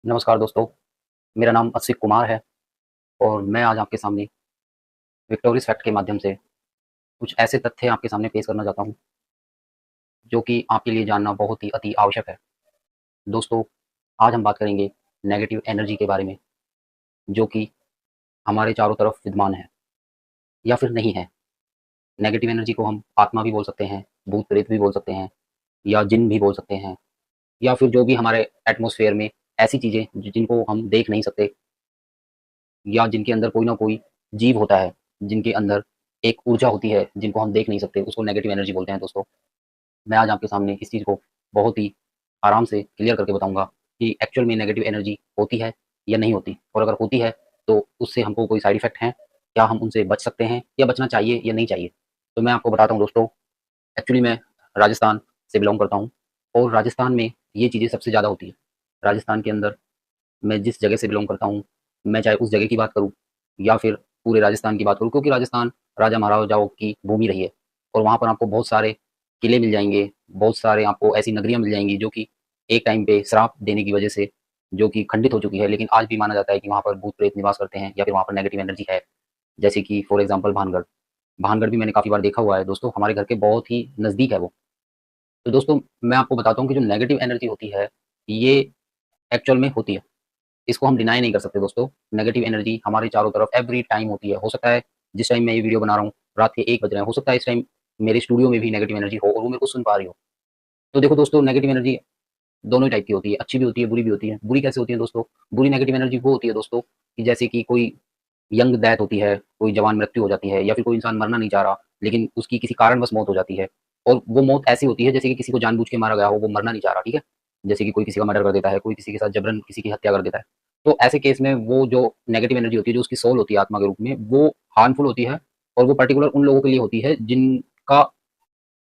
नमस्कार दोस्तों, मेरा नाम असित कुमार है और मैं आज आपके सामने विक्टोरियस फैक्ट के माध्यम से कुछ ऐसे तथ्य आपके सामने पेश करना चाहता हूँ, जो कि आपके लिए जानना बहुत ही अति आवश्यक है। दोस्तों, आज हम बात करेंगे नेगेटिव एनर्जी के बारे में, जो कि हमारे चारों तरफ विद्यमान है या फिर नहीं है। नेगेटिव एनर्जी को हम आत्मा भी बोल सकते हैं, भूत-प्रेत भी बोल सकते हैं या जिन भी बोल सकते हैं या फिर जो भी हमारे एटमॉस्फेयर में ऐसी चीज़ें जिनको हम देख नहीं सकते या जिनके अंदर कोई ना कोई जीव होता है, जिनके अंदर एक ऊर्जा होती है, जिनको हम देख नहीं सकते, उसको नेगेटिव एनर्जी बोलते हैं दोस्तों। मैं आज आपके सामने इस चीज़ को बहुत ही आराम से क्लियर करके बताऊँगा कि एक्चुअल में नेगेटिव एनर्जी होती है या नहीं होती, और अगर होती है, तो उससे हमको कोई साइड इफ़ेक्ट हैं? क्या हम उनसे बच सकते हैं या बचना चाहिए या नहीं चाहिए? तो मैं आपको बताता हूँ दोस्तों, एक्चुअली मैं राजस्थान से बिलॉन्ग करता हूँ और राजस्थान में ये चीज़ें सबसे ज़्यादा होती हैं। राजस्थान के अंदर मैं जिस जगह से बिलॉन्ग करता हूँ, मैं चाहे उस जगह की बात करूँ या फिर पूरे राजस्थान की बात करूँ, क्योंकि राजस्थान राजा-महाराजाओं की भूमि रही है और वहाँ पर आपको बहुत सारे किले मिल जाएँगे, बहुत सारे आपको ऐसी नगरियाँ मिल जाएँगी जो कि एक टाइम पे श्राप देने की वजह से जो कि खंडित हो चुकी है, लेकिन आज भी माना जाता है कि वहाँ पर भूत-प्रेत निवास करते हैं या फिर वहाँ पर नेगेटिव एनर्जी है। जैसे कि फॉर एग्ज़ाम्पल भानगढ़। भानगढ़ भी मैंने काफ़ी बार देखा हुआ है दोस्तों, हमारे घर के बहुत ही नज़दीक है वो। तो दोस्तों, मैं आपको बताता हूँ कि जो नेगेटिव एनर्जी होती है, ये एक्चुअल में होती है। इसको हम डिनाई नहीं कर सकते दोस्तों। नेगेटिव एनर्जी हमारे चारों तरफ एवरी टाइम होती है। हो सकता है जिस टाइम मैं ये वीडियो बना रहा हूँ, रात के 1 बज रहे हैं, हो सकता है इस टाइम मेरे स्टूडियो में भी नेगेटिव एनर्जी हो और वो मेरे को सुन पा रही हो। तो देखो दोस्तों, नेगेटिव एनर्जी दोनों ही टाइप की होती है, अच्छी भी होती है, बुरी भी होती है। बुरी कैसे होती है दोस्तों? बुरी नेगेटिव एनर्जी वो होती है दोस्तों कि जैसे कि कोई यंग डेथ होती है, कोई जवान मृत्यु हो जाती है या फिर कोई इंसान मरना नहीं चाह रहा, लेकिन उसकी किसी कारणवश मौत हो जाती है। और वो मौत ऐसी होती है जैसे कि किसी को जानबूझ के मारा गया हो, वो मरना नहीं चाह रहा, ठीक है? जैसे कि कोई किसी का मर्डर कर देता है, कोई किसी के साथ जबरन किसी की हत्या कर देता है। तो ऐसे केस में वो जो नेगेटिव एनर्जी होती है, जो उसकी सोल होती है आत्मा के रूप में, वो हार्मफुल होती है और वो पर्टिकुलर उन लोगों के लिए होती है जिनका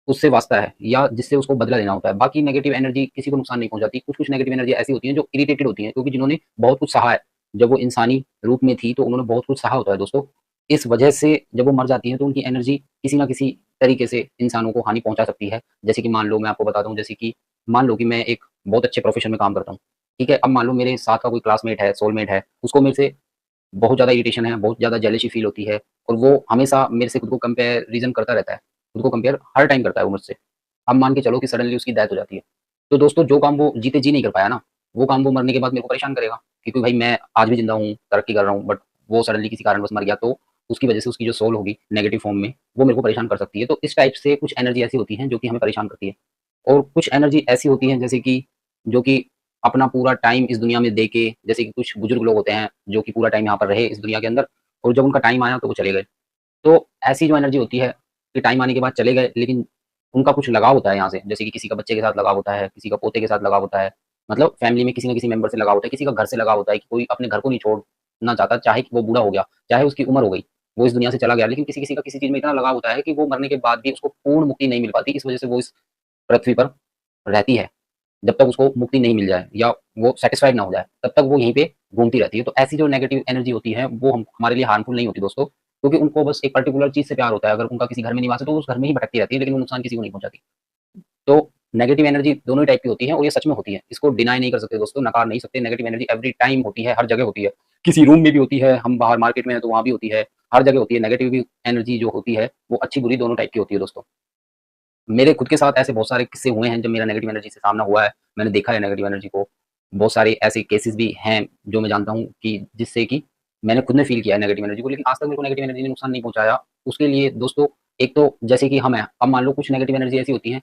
उससे वास्ता है या जिससे उसको बदला लेना होता है। बाकी नेगेटिव एनर्जी किसी को नुकसान नहीं पहुँचाती। कुछ-कुछ नेगेटिव एनर्जी ऐसी होती हैं जो इरिटेटेड होती हैं, क्योंकि जिन्होंने बहुत कुछ सहा है। जब वो इंसानी रूप में थी तो उन्होंने बहुत कुछ सहा होता है दोस्तों। इस वजह से जब वो मर जाती हैं तो उनकी एनर्जी किसी न किसी तरीके से इंसानों को हानि पहुँचा सकती है। जैसे कि मान लो, मैं आपको बताता हूँ, जैसे कि मान लो कि मैं एक बहुत अच्छे प्रोफ़ेशन में काम करता हूँ, ठीक है? अब मान लो मेरे साथ का कोई क्लासमेट है, सोलमेट है, उसको मेरे से बहुत ज़्यादा इरिटेशन है, बहुत ज़्यादा जेलसी फ़ील होती है और वो हमेशा मेरे से खुद को कंपैरिज़न करता रहता है। खुद को कंपेयर हर टाइम करता है वो मुझसे। अब मान के चलो कि सडनली उसकी डेथ हो जाती है। तो दोस्तों, जो काम वो जीते जी नहीं कर पाया ना, वो काम वो मरने के बाद मेरे को परेशान करेगा। क्योंकि भाई मैं आज भी ज़िंदा हूँ, तरक्की कर रहा हूँ, बट वो सडनली किसी कारणवश मर गया, तो उसकी वज़ह से उसकी जो सोल होगी नेगेटिव फ़ॉर्म में, वो मेरे को परेशान कर सकती है। तो इस टाइप से कुछ एनर्जी ऐसी होती हैं जो कि हमें परेशान करती है। और कुछ एनर्जी ऐसी होती हैं जैसे कि जो कि अपना पूरा टाइम इस दुनिया में दे के, जैसे कि कुछ बुजुर्ग लोग होते हैं जो कि पूरा टाइम यहाँ पर रहे इस दुनिया के अंदर और जब उनका टाइम आया तो वो चले गए। तो ऐसी जो एनर्जी होती है कि टाइम आने के बाद चले गए, लेकिन उनका कुछ लगाव होता है यहाँ से, जैसे कि किसी का बच्चे के साथ लगाव होता है, किसी का पोते के साथ लगाव होता है, मतलब फैमिली में किसी न किसी मेंबर से लगाव होता है, किसी का घर से लगाव होता है कि कोई अपने घर को नहीं छोड़ना चाहता, चाहे कि वो बूढ़ा हो गया, चाहे उसकी उम्र हो गई, वो इस दुनिया से चला गया, लेकिन किसी-किसी का किसी चीज़ में इतना लगाव होता है कि वो मरने के बाद भी उसको पूर्ण मुक्ति नहीं मिल पाती, इस वजह से वो इस पृथ्वी पर रहती है। जब तक उसको मुक्ति नहीं मिल जाए या वो सैटिस्फाइड ना हो जाए, तब तक वो यहीं पे घूमती रहती है। तो ऐसी जो नेगेटिव एनर्जी होती है, वो हम हमारे लिए हार्मफुल नहीं होती दोस्तों, क्योंकि उनको बस एक पर्टिकुलर चीज़ से प्यार होता है। अगर उनका किसी घर में निवास है, तो वो उस घर में ही भटकती रहती है, लेकिन वो नुकसान किसी को नहीं पहुँचाती। तो नेगेटिव एनर्जी दोनों ही टाइप की होती है और ये सच में होती है। इसको डिनाई नहीं कर सकते दोस्तों, नकार नहीं सकते। नेगेटिव एनर्जी एवरी टाइम होती है, हर जगह होती है। किसी रूम में भी होती है, हम बाहर मार्केट में हैं, तो वहाँ भी होती है, हर जगह होती है। नेगेटिव एनर्जी जो होती है, वो अच्छी-बुरी दोनों टाइप की होती है दोस्तों। मेरे खुद के साथ ऐसे बहुत सारे किस्से हुए हैं जब मेरा नेगेटिव एनर्जी से सामना हुआ है। मैंने देखा है नेगेटिव एनर्जी को। बहुत सारे ऐसे केसेस भी हैं जो मैं जानता हूँ कि जिससे कि मैंने खुद ने फ़ील किया है नेगेटिव एनर्जी को, लेकिन आज तक मेरे को नेगेटिव एनर्जी ने नुकसान नहीं पहुँचाया। उसके लिए दोस्तों, एक तो जैसे कि हम हैं, अब मान लो कुछ नेगेटिव एनर्जी ऐसी होती हैं,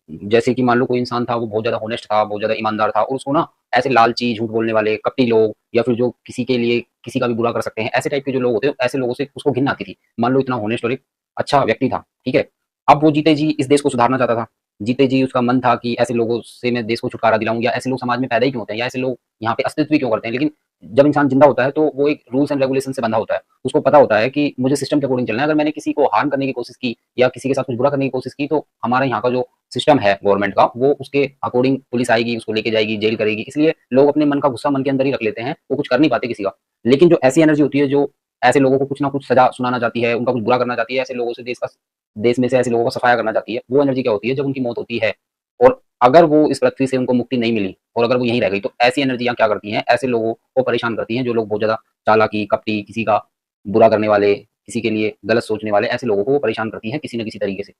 जैसे कि मान लो कोई इंसान था, वो बहुत ज़्यादा हॉनेस्ट था, बहुत ज़्यादा ईमानदार था और उसको ना ऐसे लालची, झूठ बोलने वाले, कपटी लोग या फिर जो किसी के लिए किसी का भी बुरा कर सकते हैं, ऐसे टाइप के जो लोग होते हैं, ऐसे लोगों से उसको घिन आती थी। मान लो इतना हॉनेस्ट और एक अच्छा व्यक्ति था, ठीक है? अब वो जीते जी इस देश को सुधारना चाहता था। जीते जी उसका मन था कि ऐसे लोगों से मैं देश को छुटकारा दिलाऊँ, या ऐसे लोग समाज में पैदा ही क्यों होते हैं, या ऐसे लोग यहाँ पे अस्तित्व ही क्यों करते हैं। लेकिन जब इंसान ज़िंदा होता है, तो वो एक रूल्स एंड रेगुलेशन से बंधा होता है। उसको पता होता है कि मुझे सिस्टम के अकॉर्डिंग चलना है। अगर मैंने किसी को हार्म करने की कोशिश की या किसी के साथ कुछ बुरा करने की कोशिश की, तो हमारे यहाँ का जो सिस्टम है गवर्नमेंट का, वो उसके अकॉर्डिंग पुलिस आएगी, उसको लेके जाएगी, जेल करेगी। इसलिए लोग अपने मन का गुस्सा मन के अंदर ही रख लेते हैं, वो कुछ कर नहीं पाते किसी का। लेकिन जो ऐसी एनर्जी होती है जो ऐसे लोगों को कुछ ना कुछ सज़ा सुनाना चाहती है, उनका कुछ बुरा करना चाहती है, ऐसे लोगों से देश में से ऐसे लोगों का सफाया करना चाहती है, वो एनर्जी क्या होती है? जब उनकी मौत होती है, और अगर वो इस पृथ्वी से उनको मुक्ति नहीं मिली और अगर वो यहीं रह गई, तो ऐसी एनर्जियाँ क्या करती हैं, ऐसे लोगों को परेशान करती हैं, जो लोग बहुत ज़्यादा चालाकी, कपटी, किसी का बुरा करने वाले, किसी के लिए गलत सोचने वाले, ऐसे लोगों को वो परेशान करती हैं किसी न किसी तरीके से।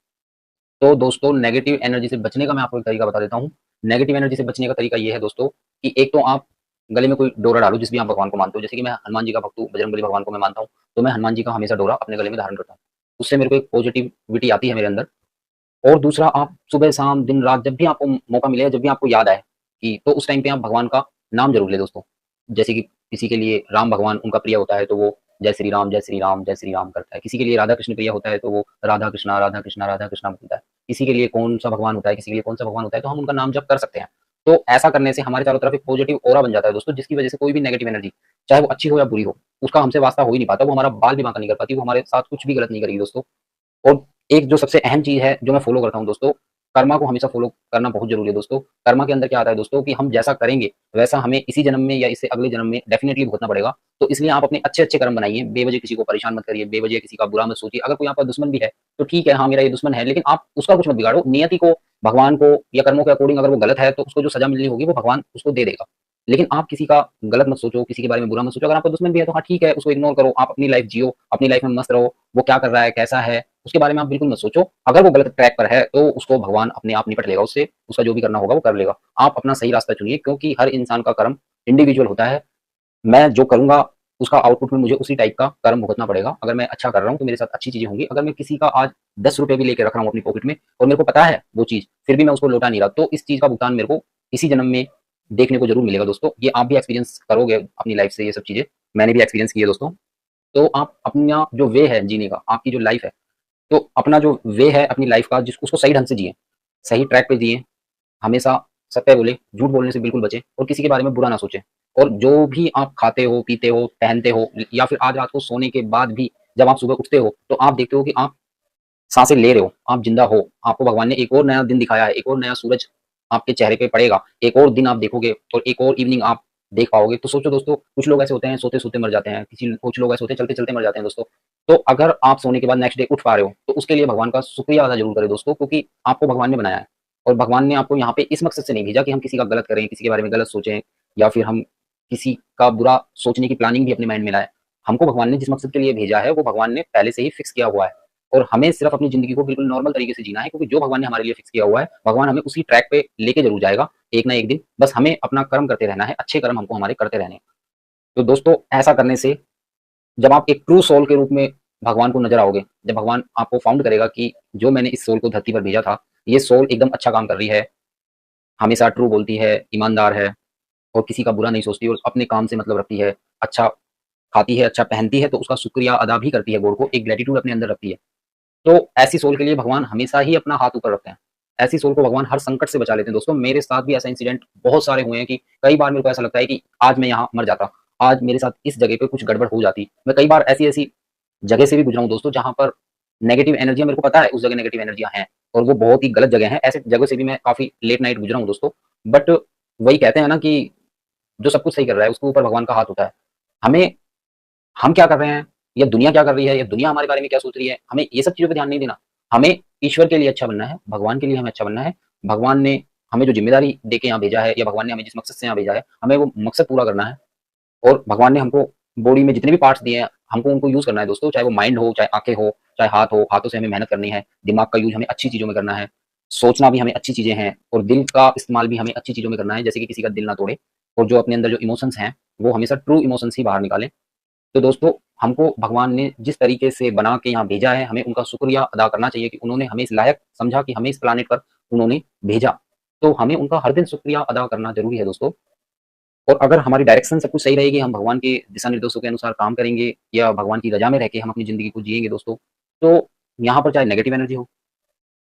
तो दोस्तों, नेगेटिव एनर्जी से बचने का मैं आपको एक तरीका बता देता हूँ। नेगेटिव एनर्जी से बचने का तरीका ये है दोस्तों, कि एक तो आप गले में कोई डोरा डालो, जिस भी आप भगवान को मानते हो। जैसे कि मैं हनुमान जी का भक्त हूँ, बजरंगबली भगवान को मैं मानता हूँ, तो मैं हनुमान जी का हमेशा डोरा अपने गले में धारण करता हूँ। उससे मेरे को एक पॉजिटिविटी आती है मेरे अंदर। और दूसरा, आप सुबह, शाम, दिन, रात जब भी आपको मौका मिले, जब भी आपको याद आए कि, तो उस टाइम पे आप भगवान का नाम ज़रूर लें दोस्तों। जैसे कि किसी के लिए राम भगवान उनका प्रिय होता है, तो वो जय श्री राम, जय श्री राम, जय श्री राम करता है। किसी के लिए राधा कृष्ण प्रिय होता है, तो वो राधा कृष्णा, राधा कृष्णा, राधा कृष्णा बोलता है। किसी के लिए कौन-सा भगवान होता है, किसी के लिए कौन-सा भगवान होता है, तो हम उनका नाम जप कर सकते हैं। तो ऐसा करने से हमारे चारों तरफ एक पॉजिटिव ऑरा बन जाता है दोस्तों, जिसकी वजह से कोई भी नेगेटिव एनर्जी, चाहे वो अच्छी हो या बुरी हो, उसका हमसे वास्ता हो ही नहीं पाता। वो हमारा बाल भी बांका नहीं कर पाती, वो हमारे साथ कुछ भी गलत नहीं करेगी दोस्तों। और एक जो सबसे अहम चीज़ है, जो मैं फ़ॉलो करता हूँ दोस्तों, कर्मा को हमेशा फ़ॉलो करना बहुत ज़रूरी है दोस्तों। कर्मा के अंदर क्या आता है दोस्तों, कि हम जैसा करेंगे, वैसा हमें इसी जन्म में या इससे अगले जन्म में डेफ़िनिटली भुगतना पड़ेगा। तो इसलिए आप अपने अच्छे-अच्छे कर्म बनाइए, बेवजह किसी को परेशान मत करिए, बेवजह किसी का बुरा मत सोचिए। अगर कोई आपका दुश्मन भी है, तो ठीक है, हाँ, मेरा ये दुश्मन है, लेकिन आप उसका कुछ मत बिगाड़ो। नियति को, भगवान को या कर्मों के अकॉर्डिंग अगर वो गलत है, तो उसको जो सज़ा मिलनी होगी, वो भगवान उसको दे देगा। लेकिन आप किसी का गलत मत सोचो, किसी के बारे में बुरा मत सोचो। अगर आपका दुश्मन भी है, तो हाँ, ठीक है, उसको इग्नोर करो, आप अपनी लाइफ़ जियो, अपनी लाइफ़ में मस्त रहो। वो क्या कर रहा है, कैसा है, उसके बारे में आप बिल्कुल मत सोचो। अगर वो गलत ट्रैक पर है, तो उसको भगवान अपने आप निपट लेगा उससे, उसका जो भी करना होगा वो कर लेगा। आप अपना सही रास्ता चुनिए, क्योंकि हर इंसान का कर्म इंडिविजुअल होता है। मैं जो करूँगा, उसका आउटपुट में मुझे उसी टाइप का कर्म भुगतना पड़ेगा। अगर मैं अच्छा कर रहा हूँ, तो मेरे साथ अच्छी चीज़ें होंगी। अगर मैं किसी का आज ₹10 भी लेके रख रहा हूँ अपनी पॉकेट में, और मेरे को पता है वो चीज़, फिर भी मैं उसको लौटा नहीं रहा, तो इस चीज़ का भुगतान मेरे को इसी जन्म में देखने को ज़रूर मिलेगा दोस्तों। ये आप भी एक्सपीरियंस करोगे अपनी लाइफ़ से ये सब चीज़ें। मैंने भी एक्सपीरियंस की है दोस्तों। तो आप अपना जो वे है जीने का, आपकी जो लाइफ़ है, तो अपना जो वे है अपनी लाइफ का, जिस उसको सही ढंग से जिएँ, सही ट्रैक पे जिएँ, हमेशा सत्य बोलें, झूठ बोलने से बिल्कुल बचें और किसी के बारे में बुरा ना सोचें। और जो भी आप खाते हो, पीते हो, पहनते हो, या फिर आज रात को सोने के बाद भी जब आप सुबह उठते हो, तो आप देखते हो कि आप साँसें ले रहे हो, आप ज़िंदा हो, आपको भगवान ने एक और नया दिन दिखाया है, एक और नया सूरज आपके चेहरे पे पड़ेगा, एक और दिन आप देखोगे और एक और इवनिंग आप देख पाओगे। तो सोचो दोस्तों, कुछ लोग ऐसे होते हैं सोते-सोते मर जाते हैं, कुछ लोग ऐसे होते हैं चलते-चलते मर जाते हैं दोस्तों। तो अगर आप सोने के बाद नेक्स्ट डे उठ पा रहे हो, तो उसके लिए भगवान का शुक्रिया अदा ज़रूर करें दोस्तों, क्योंकि आपको भगवान ने बनाया है। और भगवान ने आपको यहाँ पे इस मकसद से नहीं भेजा कि हम किसी का गलत करें, किसी के बारे में गलत सोचें, या फिर हम किसी का बुरा सोचने की प्लानिंग भी अपने माइंड में लाएँ। हमको भगवान ने जिस मकसद के लिए भेजा है, वो भगवान ने पहले से ही फिक्स किया हुआ है। और हमें सिर्फ़ अपनी ज़िंदगी को बिल्कुल नॉर्मल तरीके से जीना है, क्योंकि जो भगवान ने हमारे लिए फिक्स किया हुआ है, भगवान हमें उसी ट्रैक पे लेके ज़रूर जाएगा, एक ना एक दिन। बस हमें अपना कर्म करते रहना है, अच्छे कर्म हमको हमारे करते रहने हैं। तो दोस्तों, ऐसा करने से जब आप एक ट्रू सोल के रूप में भगवान को नज़र आओगे, जब भगवान आपको फाउंड करेगा कि जो मैंने इस सोल को धरती पर भेजा था, ये सोल एकदम अच्छा काम कर रही है, हमेशा ट्रू बोलती है, ईमानदार है और किसी का बुरा नहीं सोचती और अपने काम से मतलब रखती है, अच्छा खाती है, अच्छा पहनती है, तो उसका शुक्रिया अदा भी करती है गॉड को, एक ग्रैटिट्यूड अपने अंदर रखती है। तो ऐसी सोल के लिए भगवान हमेशा ही अपना हाथ ऊपर रखते हैं। ऐसी सोल को भगवान हर संकट से बचा लेते हैं दोस्तों। मेरे साथ भी ऐसा इंसिडेंट बहुत सारे हुए हैं कि कई बार मेरे को ऐसा लगता है कि आज मैं यहाँ मर जाता, आज मेरे साथ इस जगह पे कुछ गड़बड़ हो जाती। मैं कई बार ऐसी-ऐसी जगह से भी गुज़रा हूँ दोस्तों, जहाँ पर नेगेटिव एनर्जियाँ, मेरे को पता है उस जगह नेगेटिव एनर्जियाँ हैं और वो बहुत ही गलत जगह है। ऐसे जगह से भी मैं काफ़ी लेट नाइट गुज़रा हूँ दोस्तों। बट वही कहते हैं ना कि जो सब कुछ सही कर रहा है, उसके ऊपर भगवान का हाथ होता है। हमें, हम क्या कर रहे हैं, या दुनिया क्या कर रही है, या दुनिया हमारे बारे में क्या सोच रही है, हमें ये सब चीज़ों पे ध्यान नहीं देना। हमें ईश्वर के लिए अच्छा बनना है, भगवान के लिए हमें अच्छा बनना है। भगवान ने हमें जो ज़िम्मेदारी देके यहाँ भेजा है, या भगवान ने हमें जिस मकसद से यहाँ भेजा है, हमें वो मकसद पूरा करना है। और भगवान ने हमको बॉडी में जितने भी पार्ट्स दिए हैं, हमको उनको यूज़ करना है दोस्तों, चाहे वो माइंड हो, चाहे आँखें हो, चाहे हाथ हो, हाथों से हमें मेहनत करनी है, दिमाग का यूज़ हमें अच्छी चीज़ों में करना है, सोचना भी हमें अच्छी चीज़ें हैं और दिल का इस्तेमाल भी हमें अच्छी चीज़ों में करना है, जैसे कि किसी का दिल ना तोड़े और जो अपने अंदर जो इमोशंस हैं, वो हमेशा ट्रू इमोशंस ही बाहर निकालें। तो दोस्तों, हमको भगवान ने जिस तरीके से बना के यहाँ भेजा है, हमें उनका शुक्रिया अदा करना चाहिए कि उन्होंने हमें इस लायक समझा कि हमें इस प्लैनेट पर उन्होंने भेजा। तो हमें उनका हर दिन शुक्रिया अदा करना ज़रूरी है दोस्तों। और अगर हमारी डायरेक्शन सब कुछ सही रहेगी, हम भगवान के दिशा निर्देशों के अनुसार काम करेंगे या भगवान की रज़ा में रह के हम अपनी ज़िंदगी को जिएँगे दोस्तों, तो यहाँ पर चाहे नेगेटिव एनर्जी हो,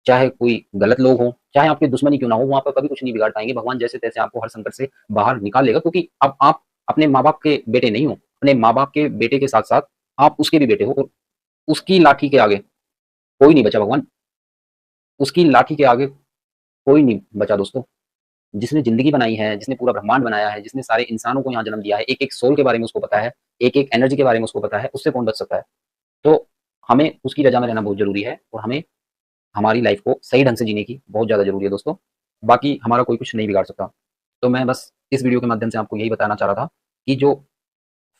चाहे कोई गलत लोग हों, चाहे आपके दुश्मन ही क्यों ना हो, वो आपका कभी कुछ नहीं बिगाड़ पाएँगे। भगवान जैसे-तैसे आपको हर संकट से बाहर निकाल लेगा, क्योंकि अब आप अपने माँ-बाप के बेटे नहीं हो। अपने माँ-बाप के बेटे के साथ-साथ आप उसके भी बेटे हो और उसकी लाठी के आगे कोई नहीं बचा भगवान, उसकी लाठी के आगे कोई नहीं बचा दोस्तों। जिसने ज़िंदगी बनाई है, जिसने पूरा ब्रह्मांड बनाया है, जिसने सारे इंसानों को यहाँ जन्म दिया है, एक-एक सोल के बारे में उसको पता है, एक-एक एनर्जी के बारे में उसको पता है, उससे कौन बच सकता है? तो हमें उसकी रज़ा में रहना बहुत ज़रूरी है और हमें हमारी लाइफ़ को सही ढंग से जीने की बहुत ज़्यादा ज़रूरी है दोस्तों। बाकी हमारा कोई कुछ नहीं बिगाड़ सकता। तो मैं बस इस वीडियो के माध्यम से आपको यही बताना चाह रहा था कि जो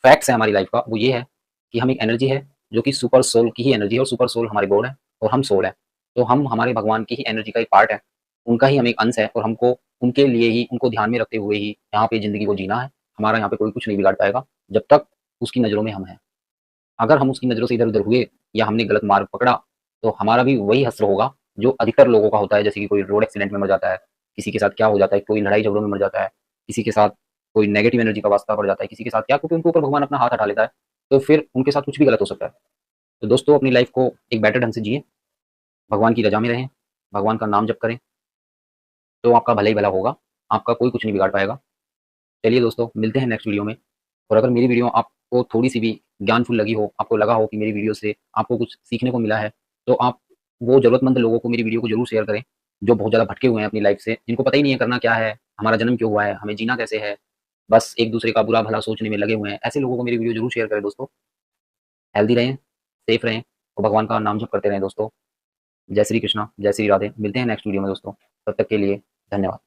फैक्ट्स है हमारी लाइफ का वो ये है कि हम एक एनर्जी है जो कि सुपर सोल की ही एनर्जी है, और सुपर सोल हमारे गॉड है और हम सोल है। तो हम हमारे भगवान की ही एनर्जी का एक पार्ट है, उनका ही हम एक अंश है, और हमको उनके लिए ही, उनको ध्यान में रखते हुए ही यहाँ पे ज़िंदगी को जीना है। हमारा यहाँ पे कोई कुछ नहीं बिगाड़ पाएगा जब तक उसकी नज़रों में हम हैं। अगर हम उसकी नज़रों से इधर-उधर हुए या हमने गलत मार्ग पकड़ा, तो हमारा भी वही हश्र होगा जो अधिकतर लोगों का होता है। जैसे कि कोई रोड एक्सीडेंट में मर जाता है, किसी के साथ क्या हो जाता है, कोई लड़ाई झगड़ों में मर जाता है, किसी के साथ कोई नेगेटिव एनर्जी का वास्ता पड़ जाता है, किसी के साथ क्या, क्योंकि उनके ऊपर भगवान अपना हाथ हटा लेता है, तो फिर उनके साथ कुछ भी गलत हो सकता है। तो दोस्तों अपनी लाइफ को एक बेटर ढंग से जिएँ, भगवान की रज़ा में रहें, भगवान का नाम जप करें, तो आपका भला ही भला होगा, आपका कोई कुछ नहीं बिगाड़ पाएगा। चलिए दोस्तों, मिलते हैं नेक्स्ट वीडियो में। और अगर मेरी वीडियो आपको थोड़ी-सी भी ज्ञानफुल लगी हो, आपको लगा हो कि मेरी वीडियो से आपको कुछ सीखने को मिला है, तो आप वो ज़रूरतमंद लोगों को मेरी वीडियो को ज़रूर शेयर करें, जो बहुत ज़्यादा भटके हुए हैं अपनी लाइफ़ से, जिनको पता ही नहीं है करना क्या है, हमारा जन्म क्यों हुआ है, हमें जीना कैसे है, बस एक-दूसरे का बुरा-भला सोचने में लगे हुए हैं। ऐसे लोगों को मेरी वीडियो ज़रूर शेयर करें दोस्तों। हेल्दी रहें, सेफ रहें और भगवान का नाम जप करते रहें दोस्तों। जय श्री कृष्णा, जय श्री राधे। मिलते हैं नेक्स्ट वीडियो में दोस्तों। तब तक के लिए धन्यवाद।